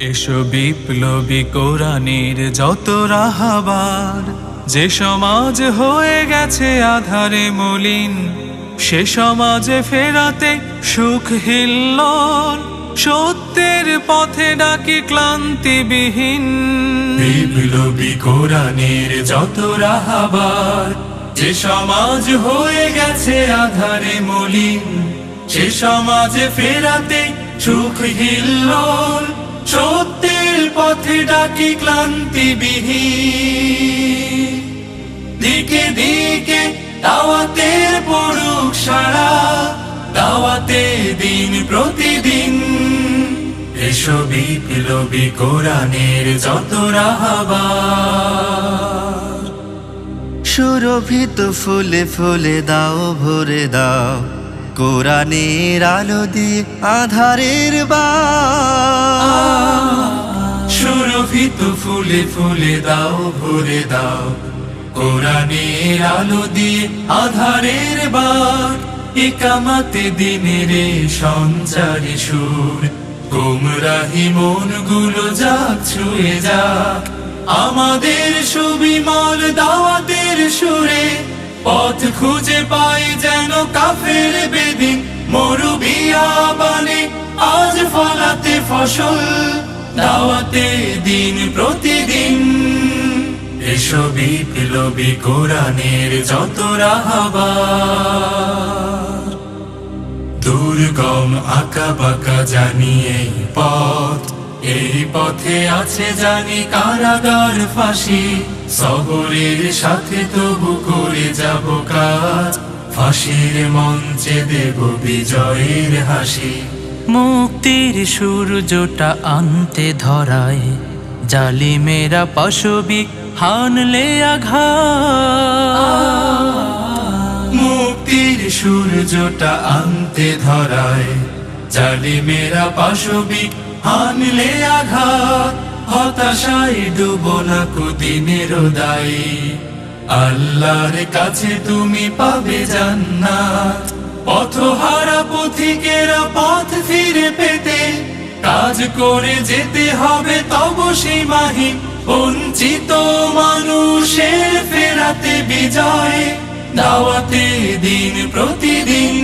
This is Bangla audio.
এসো বিপ্লবী কোরআনের যত রাহাবার, যে সমাজ হয়ে গেছে আধারে মলিন, সে সমাজে ফেরাতে সুখ হিল্লোল, সত্যের পথে ডাকি ক্লান্তিবিহীন। বিপ্লবী কোরআনের যত রাহাবার, যে সমাজ হয়ে গেছে আধারে মলিন, সে সমাজে ফেরাতে সুখ হিল্লোল, সত্যের পথে ডাকি ক্লান্তিবিহীন। দিকে দিকে দাওয়াতের পড়ুক সারা, দাওয়াতে দিন প্রতিদিন। এসো বিপ্লবী কোরআনের যত রাহাবার। সুরভিত ফুলে ফুলে দাও ভরে দাও, কোরআনের আলো দিয়ে আধারের সুরভিত ফুলে ফুলে দাও ভরে দাও, কোরআনের আলো দিয়ে আধারের বাগ। ইকামাতে দিনের সঞ্চারী সুর, গুমরাহি মনগুলো যাক ছুঁয়ে যাক। আমাদের সুবিমল দাওয়াতের সুরে, পথ খুঁজে পাই যেন কাফের বেদিন। মরুবিয়াবানে আজ ফলাতে ফসল, দাওয়াতে দিন প্রতিদিন। এসো বিপ্লবী কোরআনের যত রাহাবার। দুর্গম আঁকা বাঁকা জানি এই পথ, এই পথে আছে জানি কারাগার ফাঁসি। সবরের সাথে তবু করে যাব কাজ, ফাঁসির মঞ্চে দেব বিজয়ের হাসি। মুক্তির সূর্যটা আনতে ধরায়, জালিমেরা পাশবিক হানলে আঘাত। মুক্তির সূর্যটা আনতে ধরায়, জালিমেরা পাশবিক হানলে আঘাত। হতাশায় ডুবো না কুদিনের দায়ী, আল্লাহর কাছে তুমি পাবে জান্নাত। পথহারা পথিকেরা পথ ফিরে পেতে, কাজ করে যেতে হবে তব সীমাহীন। বঞ্চিত মানুষের ফেরাতে বিজয়, দাওয়াতে দিন প্রতিদিন।